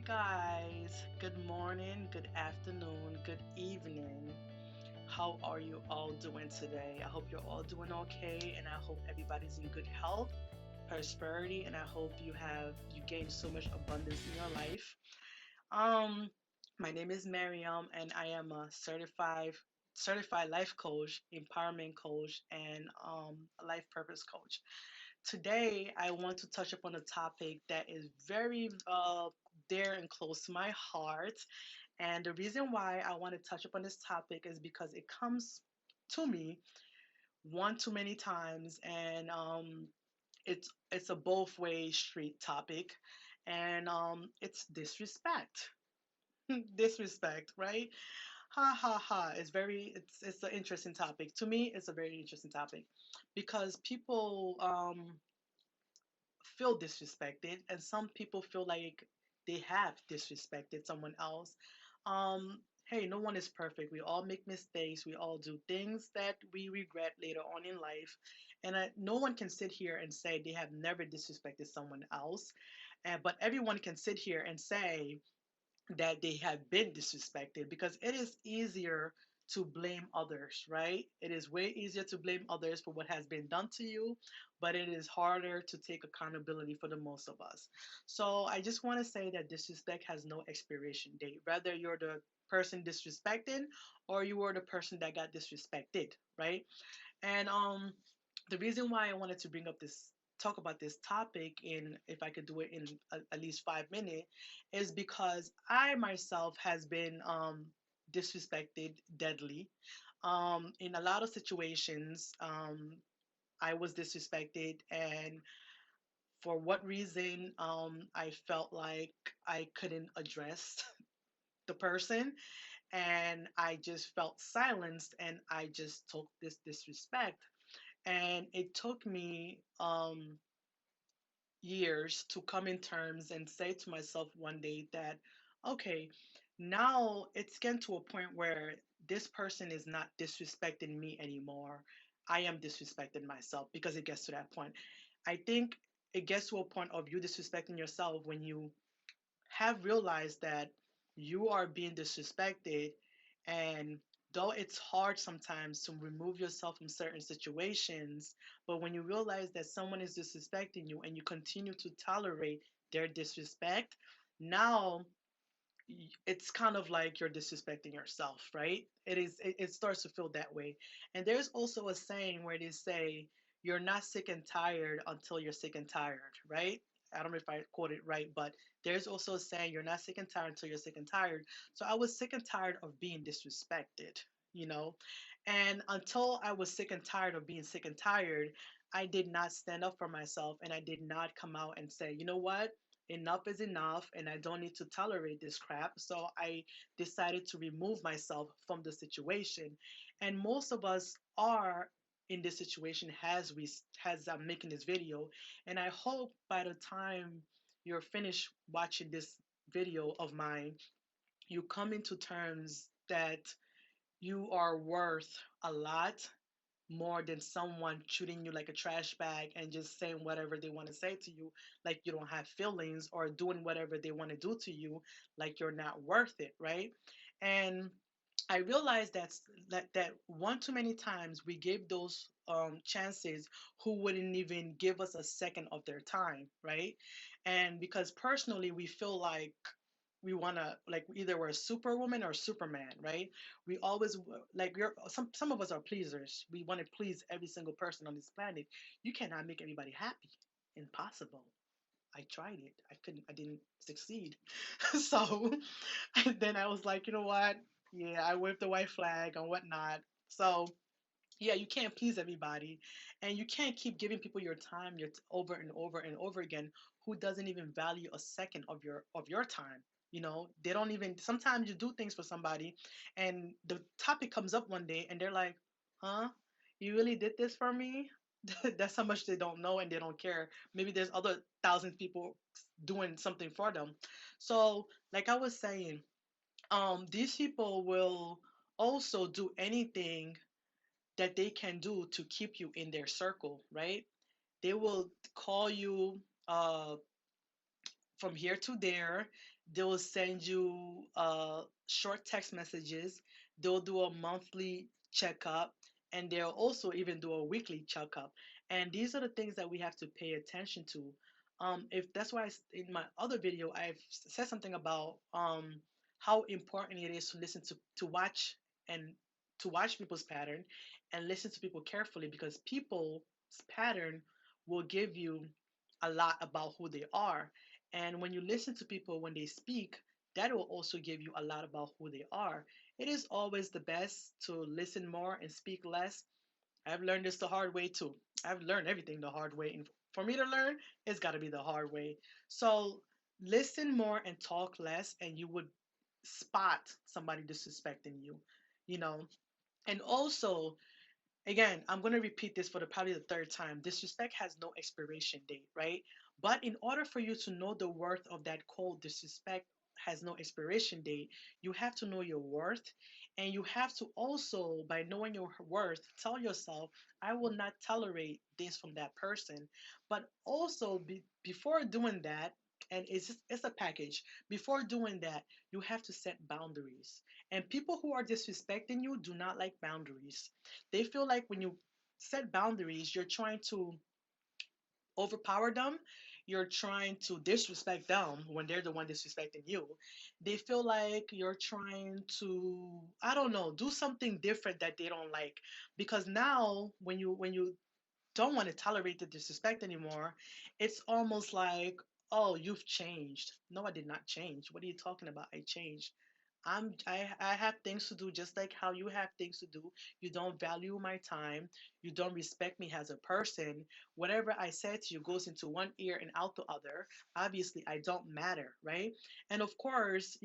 guys. Good morning, good afternoon, good evening. How are you all doing today? I hope you're all doing okay, and I hope everybody's in good health, prosperity, and I hope you gain so much abundance in your life. Um, my name is Mariem, and I am a certified life coach, empowerment coach, and a life purpose coach. Today, I want to touch upon a topic that is very dear and close to my heart. And the reason why I want to touch upon this topic is because it comes to me one too many times, and it's a both way street topic, and it's disrespect. Disrespect, right? Ha ha ha. It's an interesting topic. To me, it's a very interesting topic because people feel disrespected, and some people feel like they have disrespected someone else. Hey, no one is perfect. We all make mistakes. We all do things that we regret later on in life. And no one can sit here and say they have never disrespected someone else. But everyone can sit here and say that they have been disrespected because it is easier to blame others, right? It is way easier to blame others for what has been done to you, but it is harder to take accountability for the most of us. So I just want to say that disrespect has no expiration date. Whether you're the person disrespected or you were the person that got disrespected, right? And the reason why I wanted to bring up this talk about this topic in if I could do it in at least 5 minutes is because I myself has been disrespected deadly. In a lot of situations, I was disrespected, and for what reason, I felt like I couldn't address the person, and I just felt silenced, and I just took this disrespect. And it took me years to come in terms and say to myself one day that, okay, now it's getting to a point where this person is not disrespecting me anymore. I am disrespecting myself because it gets to that point. I think it gets to a point of you disrespecting yourself when you have realized that you are being disrespected, and though it's hard sometimes to remove yourself from certain situations, but when you realize that someone is disrespecting you and you continue to tolerate their disrespect, now it's kind of like you're disrespecting yourself, right? It starts to feel that way. And there's also a saying where they say you're not sick and tired until you're sick and tired, right? I don't know if I quote it right, but there's also a saying you're not sick and tired until you're sick and tired. So I was sick and tired of being disrespected, you know? And until I was sick and tired of being sick and tired, I did not stand up for myself, and I did not come out and say, you know what? Enough is enough, and I don't need to tolerate this crap. So I decided to remove myself from the situation. And most of us are in this situation as I'm making this video. And I hope by the time you're finished watching this video of mine, you come into terms that you are worth a lot more than someone treating you like a trash bag and just saying whatever they want to say to you, like you don't have feelings, or doing whatever they want to do to you, like you're not worth it, right? And I realized that one too many times we gave those chances who wouldn't even give us a second of their time, right? And because personally we feel like we want to, like, either we're a superwoman or superman, right? We always, like, we're some of us are pleasers. We want to please every single person on this planet. You cannot make everybody happy. Impossible. I tried it. I didn't succeed. So then I was like, you know what? Yeah, I waved the white flag and whatnot. So yeah, you can't please everybody, and you can't keep giving people your time over and over and over again who doesn't even value a second of your time. You know, they don't even. Sometimes you do things for somebody, and the topic comes up one day, and they're like, "Huh? You really did this for me?" That's how much they don't know and they don't care. Maybe there's other thousand people doing something for them. So, like I was saying, these people will also do anything that they can do to keep you in their circle, right? They will call you from here to there. They will send you short text messages. They'll do a monthly checkup, and they'll also even do a weekly checkup. And these are the things that we have to pay attention to. If that's why in my other video I've said something about how important it is to listen to watch and to watch people's pattern and listen to people carefully, because people's pattern will give you a lot about who they are. And when you listen to people when they speak, that will also give you a lot about who they are. It is always the best to listen more and speak less. I've learned this the hard way too. I've learned everything the hard way. And for me to learn, it's got to be the hard way. So listen more and talk less, and you would spot somebody disrespecting you, you know. And also, again, I'm going to repeat this for probably the third time. Disrespect has no expiration date, right? But in order for you to know the worth of that cold disrespect has no expiration date, you have to know your worth. And you have to also, by knowing your worth, tell yourself, I will not tolerate this from that person. But also, before doing that, and it's a package. Before doing that, you have to set boundaries. And people who are disrespecting you do not like boundaries. They feel like when you set boundaries, you're trying to overpower them. You're trying to disrespect them when they're the one disrespecting you. They feel like you're trying to, I don't know, do something different that they don't like. Because now when you don't want to tolerate the disrespect anymore, it's almost like, oh, you've changed. No, I did not change. What are you talking about? I changed. I have things to do just like how you have things to do. You don't value my time. You don't respect me as a person. Whatever I said to you goes into one ear and out the other. Obviously, I don't matter, right? And of course,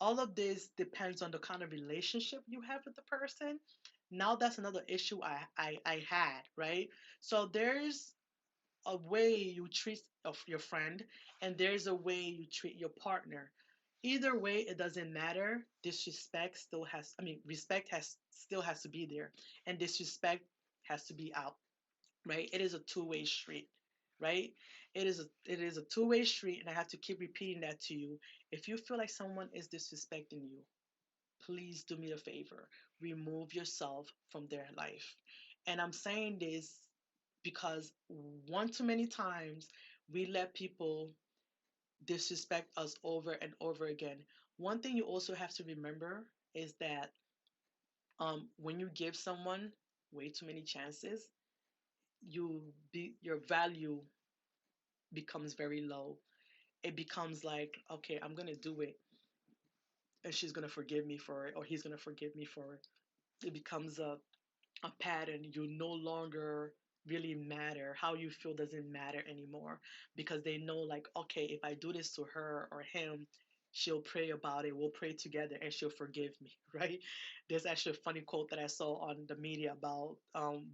all of this depends on the kind of relationship you have with the person. Now that's another issue I had, right? So there's a way you treat of your friend, and there's a way you treat your partner. Either way, it doesn't matter. Disrespect still has, I mean, respect has still has to be there, and disrespect has to be out, right? It is a two-way street, right? It is a two-way street, and I have to keep repeating that to you. If you feel like someone is disrespecting you, please do me a favor. Remove yourself from their life. And I'm saying this because one too many times we let people disrespect us over and over again. One thing you also have to remember is that when you give someone way too many chances, your value becomes very low. It becomes like, okay, I'm gonna do it, and she's gonna forgive me for it, or he's gonna forgive me for it. It becomes a pattern. You no longer really matter. How you feel doesn't matter anymore, because they know, like, okay, if I do this to her or him, she'll pray about it, we'll pray together, and she'll forgive me. Right? There's actually a funny quote that I saw on the media about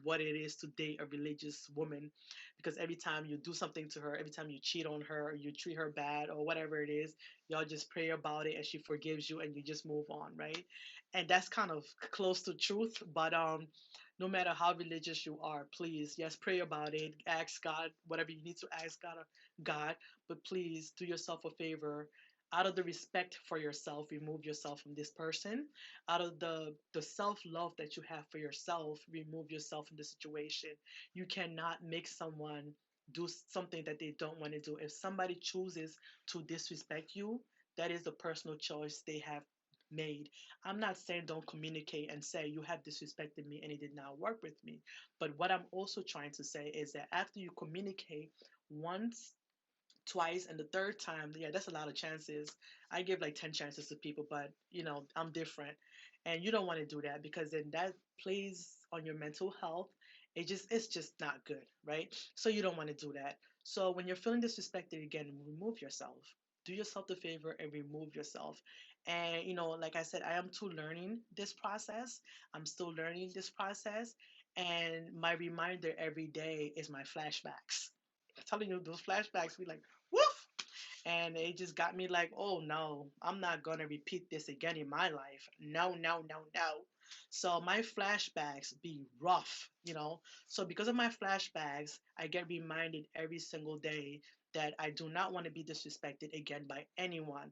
what it is to date a religious woman, because every time you do something to her, every time you cheat on her, or you treat her bad, or whatever it is, y'all just pray about it and she forgives you and you just move on, right? And that's kind of close to truth. But no matter how religious you are, please, yes, pray about it. Ask God whatever you need to ask God, but please do yourself a favor. Out of the respect for yourself, remove yourself from this person. Out of the self love that you have for yourself, remove yourself from the situation. You cannot make someone do something that they don't want to do. If somebody chooses to disrespect you, that is the personal choice they have made. I'm not saying don't communicate and say you have disrespected me and it did not work with me. But what I'm also trying to say is that after you communicate once, twice, and the third time, yeah, that's a lot of chances. I give like 10 chances to people, but I'm different. And you don't want to do that, because then that plays on your mental health. It's just not good, right? So you don't want to do that. So when you're feeling disrespected again, remove yourself. Do yourself the favor and remove yourself. And like I said, I am too learning this process. I'm still learning this process. And my reminder every day is my flashbacks. I'm telling you, those flashbacks be like, woof. And it just got me like, oh no, I'm not gonna repeat this again in my life. No, no, no, no. So my flashbacks be rough. So because of my flashbacks, I get reminded every single day that I do not want to be disrespected again by anyone,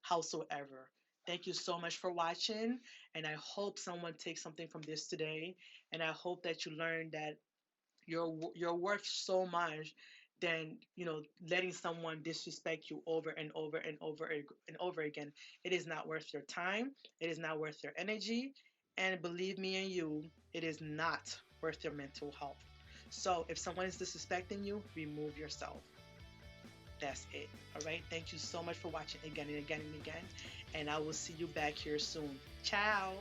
howsoever. Thank you so much for watching, and I hope someone takes something from this today. And I hope that you learn that you're worth so much than letting someone disrespect you over and over and over and over again. It is not worth your time. It is not worth your energy, and believe me and you, it is not worth your mental health. So if someone is disrespecting you, remove yourself. That's it. All right. Thank you so much for watching again and again and again. And I will see you back here soon. Ciao.